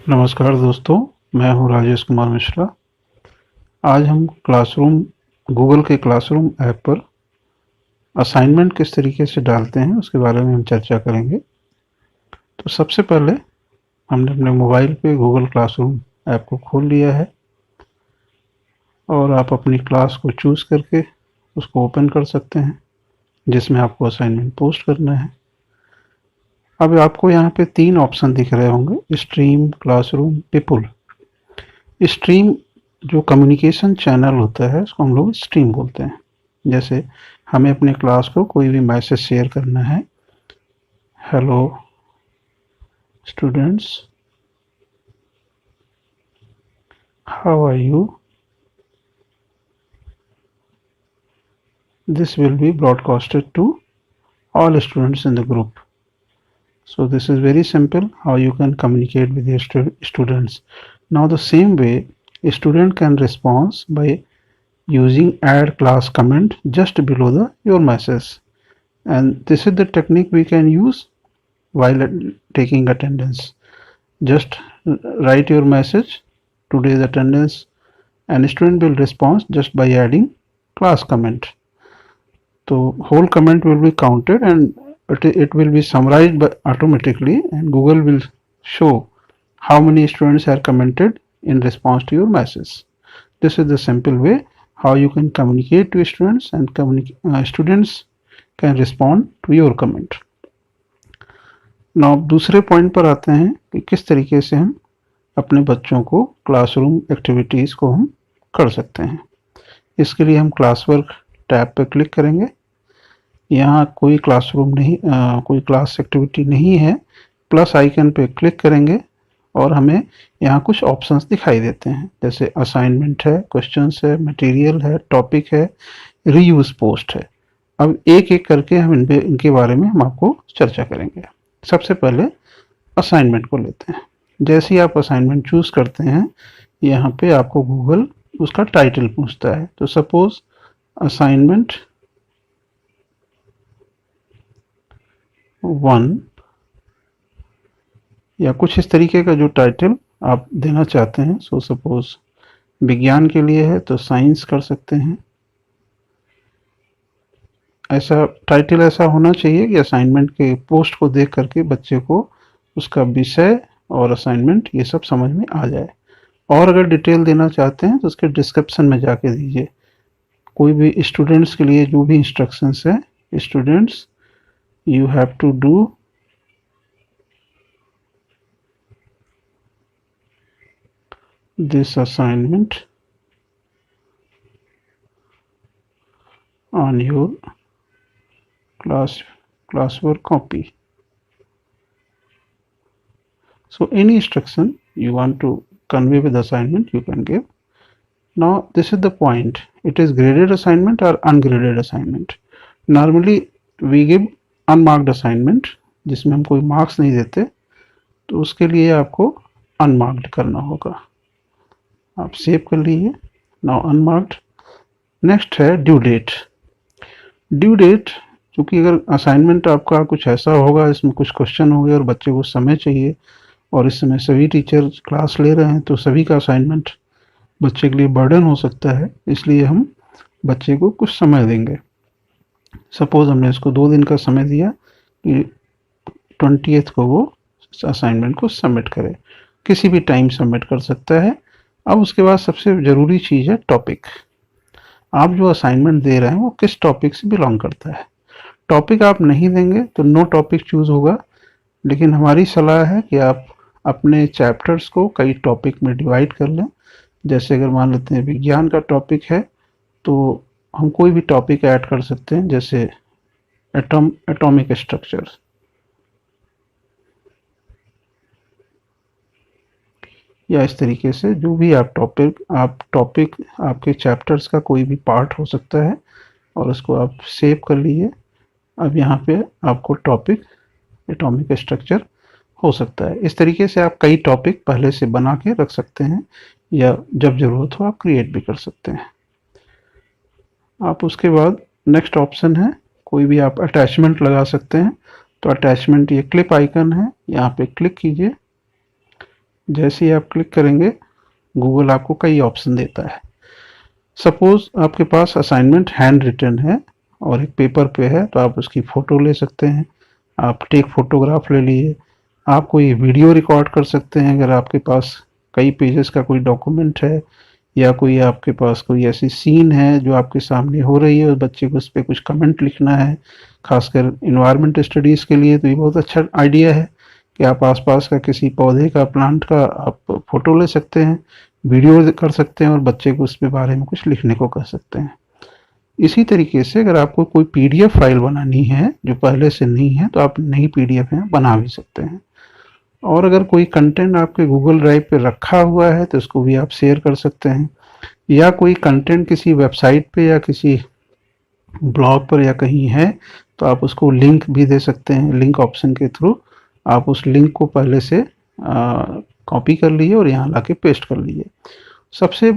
नमस्कार दोस्तों, मैं हूं राजेश कुमार मिश्रा। आज हम क्लासरूम गूगल के क्लासरूम ऐप पर असाइनमेंट किस तरीके से डालते हैं उसके बारे में हम चर्चा करेंगे। तो सबसे पहले हमने अपने मोबाइल पे गूगल क्लासरूम ऐप को खोल लिया है और आप अपनी क्लास को चूज़ करके उसको ओपन कर सकते हैं जिसमें आपको असाइनमेंट पोस्ट करना है। अब आपको यहाँ पे 3 ऑप्शन दिख रहे होंगे: स्ट्रीम, क्लासरूम, पीपल। स्ट्रीम जो कम्युनिकेशन चैनल होता है उसको हम लोग स्ट्रीम बोलते हैं। जैसे हमें अपने क्लास को कोई भी मैसेज शेयर करना है, hello students, how are you, this will be broadcasted to all students in the group. So this is very simple how you can communicate with your students. Now the same way a student can respond by using add class comment just below your message, and this is the technique we can use while taking attendance. Just write your message, today's attendance, and student will respond just by adding class comment. So whole comment will be counted and it will be summarized automatically, and Google will show how many students are commented in response to your message. This is the simple way how you can communicate to students, and students can respond to your comment. Now दूसरे point पर आते हैं कि किस तरीके से हम अपने बच्चों को क्लासरूम एक्टिविटीज़ को हम कर सकते हैं। इसके लिए हम क्लास वर्क टैब पर क्लिक करेंगे। यहाँ कोई क्लासरूम नहीं, कोई क्लास एक्टिविटी नहीं है। प्लस आइकन पे क्लिक करेंगे और हमें यहाँ कुछ ऑप्शंस दिखाई देते हैं, जैसे असाइनमेंट है, क्वेश्चंस है, मटेरियल है, टॉपिक है, रीयूज पोस्ट है। अब एक एक करके हम इनके बारे में हम आपको चर्चा करेंगे। सबसे पहले असाइनमेंट को लेते हैं। जैसे ही आप असाइनमेंट चूज करते हैं, यहाँ पे आपको गूगल उसका टाइटल पूछता है। तो सपोज असाइनमेंट 1 या कुछ इस तरीके का जो टाइटल आप देना चाहते हैं। सो सपोज विज्ञान के लिए है तो साइंस कर सकते हैं। ऐसा टाइटल ऐसा होना चाहिए कि असाइनमेंट के पोस्ट को देख करके बच्चे को उसका विषय और असाइनमेंट ये सब समझ में आ जाए। और अगर डिटेल देना चाहते हैं तो उसके डिस्क्रिप्शन में जाके दीजिए। कोई भी स्टूडेंट्स के लिए जो भी इंस्ट्रक्शंस है, students you have to do this assignment on your classwork copy. So any instruction you want to convey with the assignment you can give. Now this is the point, it is graded assignment or ungraded assignment. Normally we give unmarked assignment, जिसमें हम कोई marks नहीं देते, तो उसके लिए आपको unmarked करना होगा। आप सेव कर लीजिए। Now unmarked. नेक्स्ट है ड्यू डेट। ड्यू डेट, क्योंकि अगर असाइनमेंट आपका कुछ ऐसा होगा, इसमें कुछ क्वेश्चन हो गए और बच्चे को समय चाहिए और इस समय सभी टीचर क्लास ले रहे हैं, तो सभी का असाइनमेंट बच्चे के लिए बर्डन हो सकता है। इसलिए हम बच्चे को कुछ समय देंगे। सपोज हमने इसको 2 दिन का समय दिया कि 20th को वो असाइनमेंट को सबमिट करे। किसी भी टाइम सबमिट कर सकता है। अब उसके बाद सबसे ज़रूरी चीज़ है टॉपिक। आप जो असाइनमेंट दे रहे हैं वो किस टॉपिक से बिलोंग करता है। टॉपिक आप नहीं देंगे तो नो टॉपिक चूज़ होगा, लेकिन हमारी सलाह है कि आप अपने चैप्टर्स को कई टॉपिक में डिवाइड कर लें। जैसे अगर मान लेते हैं विज्ञान का टॉपिक है तो हम कोई भी टॉपिक ऐड कर सकते हैं, जैसे एटॉमिक स्ट्रक्चर, या इस तरीके से जो भी आप टॉपिक आपके चैप्टर्स का कोई भी पार्ट हो सकता है और उसको आप सेव कर लीजिए। अब यहाँ पे आपको टॉपिक एटॉमिक स्ट्रक्चर हो सकता है। इस तरीके से आप कई टॉपिक पहले से बना के रख सकते हैं, या जब ज़रूरत हो आप क्रिएट भी कर सकते हैं। आप उसके बाद नेक्स्ट ऑप्शन है, कोई भी आप अटैचमेंट लगा सकते हैं। तो अटैचमेंट ये क्लिप आइकन है, यहाँ पे क्लिक कीजिए। जैसे ही आप क्लिक करेंगे गूगल आपको कई ऑप्शन देता है। सपोज आपके पास असाइनमेंट हैंड रिटन है और एक पेपर पे है, तो आप उसकी फ़ोटो ले सकते हैं। आप टेक फोटोग्राफ ले लिए। आप कोई वीडियो रिकॉर्ड कर सकते हैं अगर आपके पास कई पेजेस का कोई डॉक्यूमेंट है, या कोई आपके पास कोई ऐसी सीन है जो आपके सामने हो रही है और बच्चे को उस पर कुछ कमेंट लिखना है, खासकर इन्वायरमेंट स्टडीज़ के लिए तो ये बहुत अच्छा आइडिया है कि आप आसपास का किसी पौधे का, प्लांट का आप फोटो ले सकते हैं, वीडियो कर सकते हैं और बच्चे को उस पे बारे में कुछ लिखने को कह सकते हैं। इसी तरीके से अगर आपको कोई पीडीएफ फाइल बनानी है जो पहले से नहीं है, तो आप नई पीडीएफ में बना भी सकते हैं। और अगर कोई कंटेंट आपके गूगल ड्राइव पे रखा हुआ है तो उसको भी आप शेयर कर सकते हैं, या कोई कंटेंट किसी वेबसाइट पे या किसी ब्लॉग पर या कहीं है तो आप उसको लिंक भी दे सकते हैं। लिंक ऑप्शन के थ्रू आप उस लिंक को पहले से कॉपी कर लीजिए और यहाँ ला के पेस्ट कर लीजिए। सबसे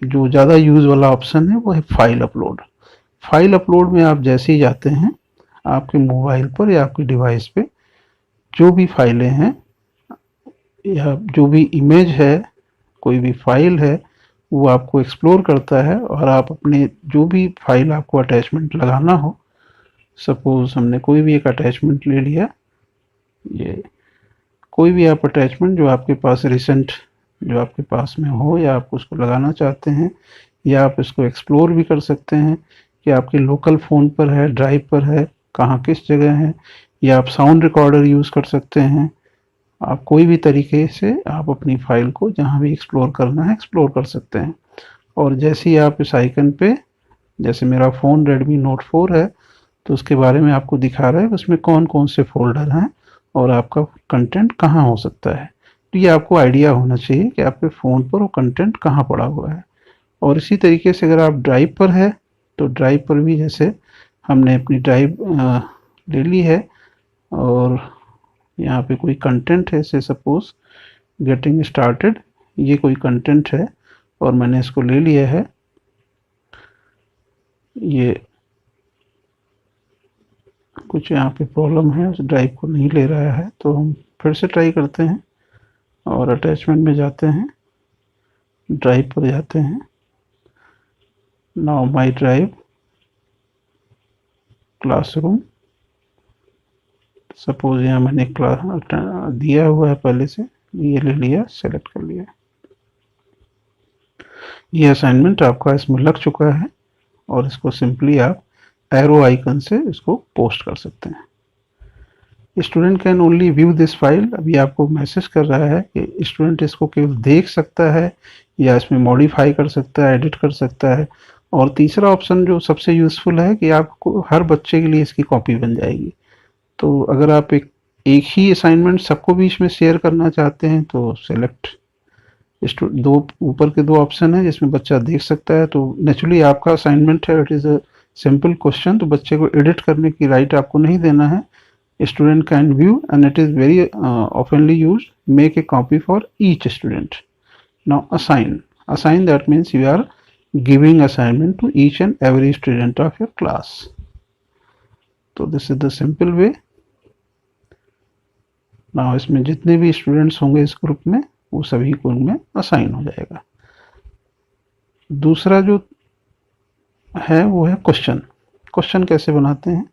जो ज़्यादा यूज़ वाला ऑप्शन है वो है फाइल अपलोड। फाइल अपलोड में आप जैसे ही जाते हैं, आपके मोबाइल पर या आपके डिवाइस पे जो भी फाइलें हैं या जो भी इमेज है, कोई भी फाइल है, वो आपको एक्सप्लोर करता है और आप अपने जो भी फाइल आपको अटैचमेंट लगाना हो, सपोज हमने कोई भी एक अटैचमेंट ले लिया, ये कोई भी आप अटैचमेंट जो आपके पास रिसेंट जो आपके पास में हो या आप उसको लगाना चाहते हैं, या आप इसको एक्सप्लोर भी कर सकते हैं कि आपके लोकल फ़ोन पर है, ड्राइव पर है, कहाँ किस जगह है, या आप साउंड रिकॉर्डर यूज़ कर सकते हैं। आप कोई भी तरीके से आप अपनी फ़ाइल को जहाँ भी एक्सप्लोर करना है एक्सप्लोर कर सकते हैं। और जैसे ही आप इस आइकन पे, जैसे मेरा फ़ोन रेडमी नोट 4 है तो उसके बारे में आपको दिखा रहा है उसमें कौन कौन से फोल्डर हैं और आपका कंटेंट कहाँ हो सकता है। तो ये आपको आइडिया होना चाहिए कि आपके फ़ोन पर वो कंटेंट कहाँ पड़ा हुआ है। और इसी तरीके से अगर आप ड्राइव पर है तो ड्राइव पर भी जैसे हमने अपनी ड्राइव ले ली है और यहाँ पे कोई कंटेंट है, से सपोज गेटिंग स्टार्टेड, ये कोई कंटेंट है और मैंने इसको ले लिया है। ये कुछ यहाँ पे प्रॉब्लम है, उस ड्राइव को नहीं ले रहा है, तो हम फिर से ट्राई करते हैं और अटैचमेंट में जाते हैं, ड्राइव पर जाते हैं। Now my drive, classroom, suppose यहाँ मैंने क्लास दिया हुआ है पहले से, ये ले लिया, सेलेक्ट कर लिया। ये असाइनमेंट आपका इसमें लग चुका है और इसको सिंपली आप एरो आइकन से इसको पोस्ट कर सकते हैं। Student can only view this file, अभी आपको मैसेज कर रहा है कि स्टूडेंट इसको केवल देख सकता है या इसमें मॉडिफाई कर सकता है, एडिट कर सकता है। और तीसरा ऑप्शन जो सबसे यूज़फुल है कि आपको हर बच्चे के लिए इसकी कॉपी बन जाएगी। तो अगर आप एक ही असाइनमेंट सबको बीच में शेयर करना चाहते हैं तो सेलेक्ट, दो ऊपर के दो ऑप्शन है जिसमें बच्चा देख सकता है। तो नेचुरली आपका असाइनमेंट है, it is a simple question, तो बच्चे को एडिट करने की राइट आपको नहीं देना है। Student can view and it is very ऑफनली used, make a copy for each student. Now assign that means you are giving assignment to each and every student of your class. तो this is the simple way. Now इसमें जितने भी students होंगे इस group में वो सभी को उनमें असाइन हो जाएगा। दूसरा जो है वो है क्वेश्चन। क्वेश्चन कैसे बनाते हैं?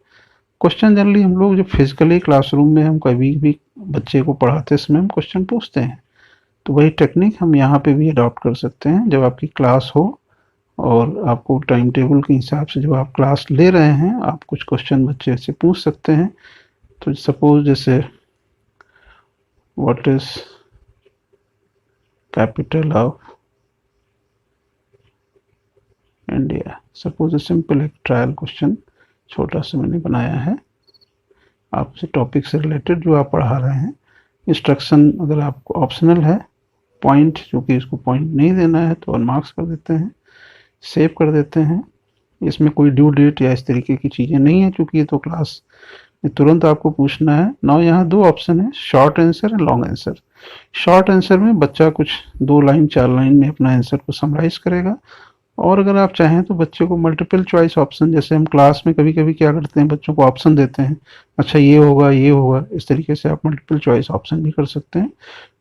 क्वेश्चन जनरली हम लोग जो फिजिकली क्लासरूम में हम कभी भी बच्चे को पढ़ाते समय हम क्वेश्चन पूछते हैं, तो वही टेक्निक हम यहाँ पे भी अडॉप्ट कर सकते हैं। जब आपकी क्लास हो और आपको टाइम टेबल के हिसाब से जब आप क्लास ले रहे हैं, आप कुछ क्वेश्चन बच्चे से पूछ सकते हैं। तो सपोज जैसे what is capital of India, suppose simple एक ट्रायल क्वेश्चन छोटा सा मैंने बनाया है आपसे टॉपिक से रिलेटेड जो आप पढ़ा रहे हैं। इंस्ट्रक्शन अगर आपको ऑप्शनल है, पॉइंट जो कि इसको पॉइंट नहीं देना है तो अनमार्क्स कर देते हैं, सेव कर देते हैं। इसमें कोई ड्यू डेट या इस तरीके की चीज़ें नहीं है क्योंकि ये तो क्लास में तुरंत आपको पूछना है। नाउ यहाँ दो ऑप्शन है, short answer and long answer. Short answer में बच्चा कुछ 2 लाइन 4 लाइन में अपना आंसर को समराइज करेगा और अगर आप चाहें तो बच्चे को मल्टीपल चॉइस ऑप्शन, जैसे हम क्लास में कभी कभी क्या करते हैं, बच्चों को ऑप्शन देते हैं, अच्छा ये होगा ये होगा, इस तरीके से आप मल्टीपल चॉइस ऑप्शन भी कर सकते हैं।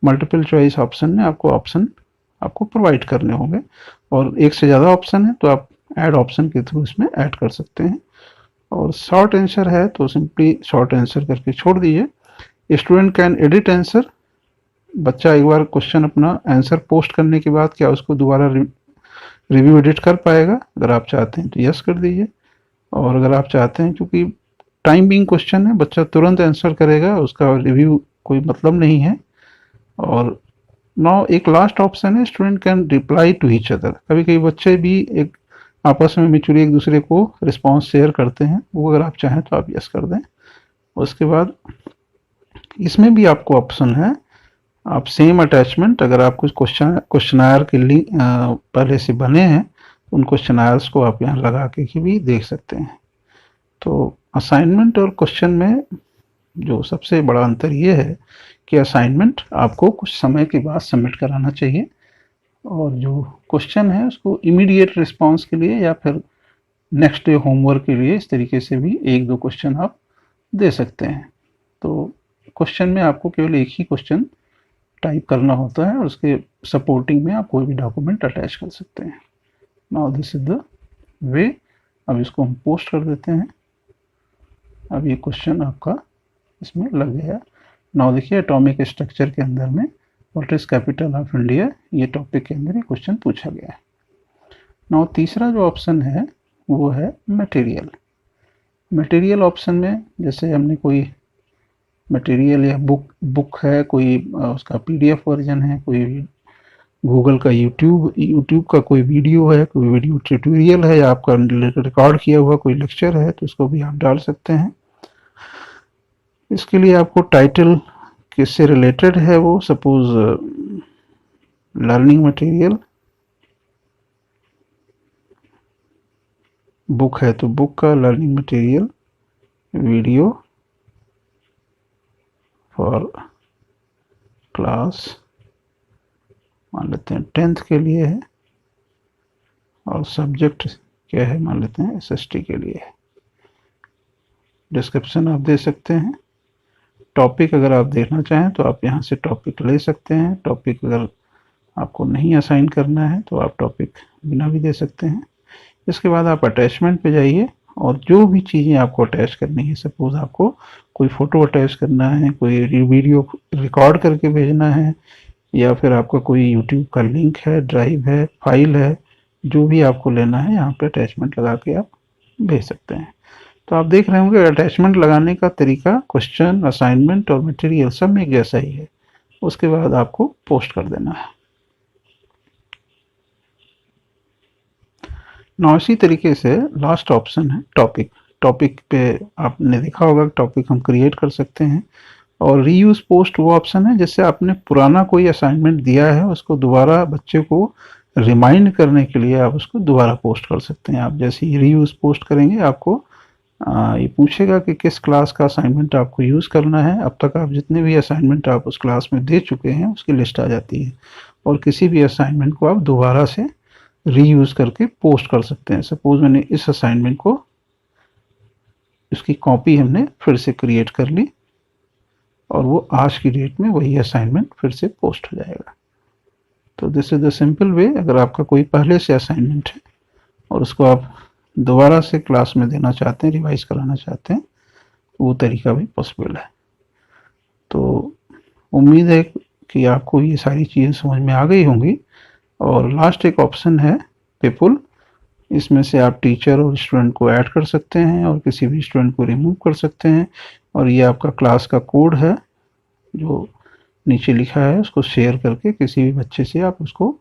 मल्टीपल चॉइस ऑप्शन में आपको ऑप्शन आपको प्रोवाइड करने होंगे, और एक से ज़्यादा ऑप्शन है तो आप ऐड ऑप्शन के थ्रू इसमें ऐड कर सकते हैं। और शॉर्ट आंसर है तो सिंपली शॉर्ट आंसर करके छोड़ दीजिए। स्टूडेंट कैन एडिट आंसर, बच्चा एक बार क्वेश्चन अपना आंसर पोस्ट करने के बाद क्या उसको दोबारा रिव्यू एडिट कर पाएगा? अगर आप चाहते हैं तो यस कर दीजिए, और अगर आप चाहते हैं, क्योंकि टाइम बिंग क्वेश्चन है, बच्चा तुरंत आंसर करेगा, उसका रिव्यू कोई मतलब नहीं है। और नाउ एक लास्ट ऑप्शन है, student can reply to each other. कभी कभी बच्चे भी एक आपस में म्यूचुअली एक दूसरे को रिस्पॉन्स शेयर करते हैं, वो अगर आप चाहें तो आप यस कर दें। उसके बाद इसमें भी आपको ऑप्शन है, आप सेम अटैचमेंट, अगर आप कुछ क्वेश्चनायर के लिंक पहले से बने हैं, उन क्वेश्चनायर्स को आप यहाँ लगा के भी देख सकते हैं। तो असाइनमेंट और क्वेश्चन में जो सबसे बड़ा अंतर ये है कि असाइनमेंट आपको कुछ समय के बाद सबमिट कराना चाहिए, और जो क्वेश्चन है उसको इमीडिएट रिस्पांस के लिए या फिर नेक्स्ट डे होमवर्क के लिए इस तरीके से भी एक दो क्वेश्चन आप दे सकते हैं। तो क्वेश्चन में आपको केवल एक ही क्वेश्चन टाइप करना होता है, और उसके सपोर्टिंग में आप कोई भी डॉक्यूमेंट अटैच कर सकते हैं। Now this is the way. अब इसको हम पोस्ट कर देते हैं। अब ये क्वेश्चन आपका इसमें लग गया। नाउ देखिए, एटॉमिक स्ट्रक्चर के अंदर में what is capital of India, ये टॉपिक के अंदर ये क्वेश्चन पूछा गया है। नाउ तीसरा जो ऑप्शन है वो है मटेरियल। मटेरियल ऑप्शन में जैसे हमने कोई मटेरियल या बुक है, कोई उसका पीडीएफ वर्जन है, कोई गूगल का यूट्यूब का कोई वीडियो है, कोई वीडियो ट्यूटोरियल है, या आपका रिकॉर्ड किया हुआ कोई लेक्चर है, तो उसको भी आप डाल सकते हैं। इसके लिए आपको टाइटल किससे रिलेटेड है, वो सपोज लर्निंग मटेरियल, बुक है तो बुक का learning material, video for class मान लेते हैं 10th के लिए है, और सब्जेक्ट क्या है मान लेते हैं एसएसटी के लिए है। डिस्क्रिप्शन आप दे सकते हैं। टॉपिक अगर आप देखना चाहें तो आप यहाँ से टॉपिक ले सकते हैं। टॉपिक अगर आपको नहीं असाइन करना है तो आप टॉपिक बिना भी दे सकते हैं। इसके बाद आप अटैचमेंट पे जाइए, और जो भी चीज़ें आपको अटैच करनी है, सपोज आपको कोई फ़ोटो अटैच करना है, कोई वीडियो रिकॉर्ड करके भेजना है, या फिर आपका कोई यूट्यूब का लिंक है, ड्राइव है, फाइल है, जो भी आपको लेना है यहाँ पे अटैचमेंट लगा के आप भेज सकते हैं। तो आप देख रहे होंगे अटैचमेंट लगाने का तरीका क्वेश्चन, असाइनमेंट और मटेरियल सब में एक जैसा ही है। उसके बाद आपको पोस्ट कर देना है। ना इसी तरीके से लास्ट ऑप्शन है टॉपिक। टॉपिक पे आपने देखा होगा टॉपिक हम क्रिएट कर सकते हैं। और रीयूज पोस्ट वो ऑप्शन है जिससे आपने पुराना कोई असाइनमेंट दिया है उसको दोबारा बच्चे को रिमाइंड करने के लिए आप उसको दोबारा पोस्ट कर सकते हैं। आप जैसे ही रीयूज पोस्ट करेंगे आपको ये पूछेगा कि किस क्लास का असाइनमेंट आपको यूज़ करना है। अब तक आप जितने भी असाइनमेंट आप उस क्लास में दे चुके हैं उसकी लिस्ट आ जाती है, और किसी भी असाइनमेंट को आप दोबारा से रीयूज़ करके पोस्ट कर सकते हैं। सपोज मैंने इस असाइनमेंट को, इसकी कॉपी हमने फिर से क्रिएट कर ली, और वो आज की डेट में वही असाइनमेंट फिर से पोस्ट हो जाएगा। तो this is the simple way. अगर आपका कोई पहले से असाइनमेंट है और उसको आप दोबारा से क्लास में देना चाहते हैं, रिवाइज कराना चाहते हैं, तो वो तरीका भी पॉसिबल है। तो उम्मीद है कि आपको ये सारी चीज़ें समझ में आ गई होंगी। और लास्ट एक ऑप्शन है पीपल, इसमें से आप टीचर और स्टूडेंट को ऐड कर सकते हैं और किसी भी स्टूडेंट को रिमूव कर सकते हैं। और ये आपका क्लास का कोड है जो नीचे लिखा है, उसको शेयर करके किसी भी बच्चे से आप उसको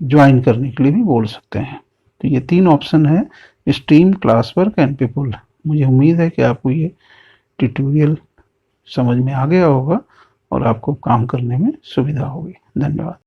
ज्वाइन करने के लिए भी बोल सकते हैं। तो ये 3 ऑप्शन है, stream, class work and people. मुझे उम्मीद है कि आपको ये ट्यूटोरियल समझ में आ गया होगा और आपको काम करने में सुविधा होगी। धन्यवाद।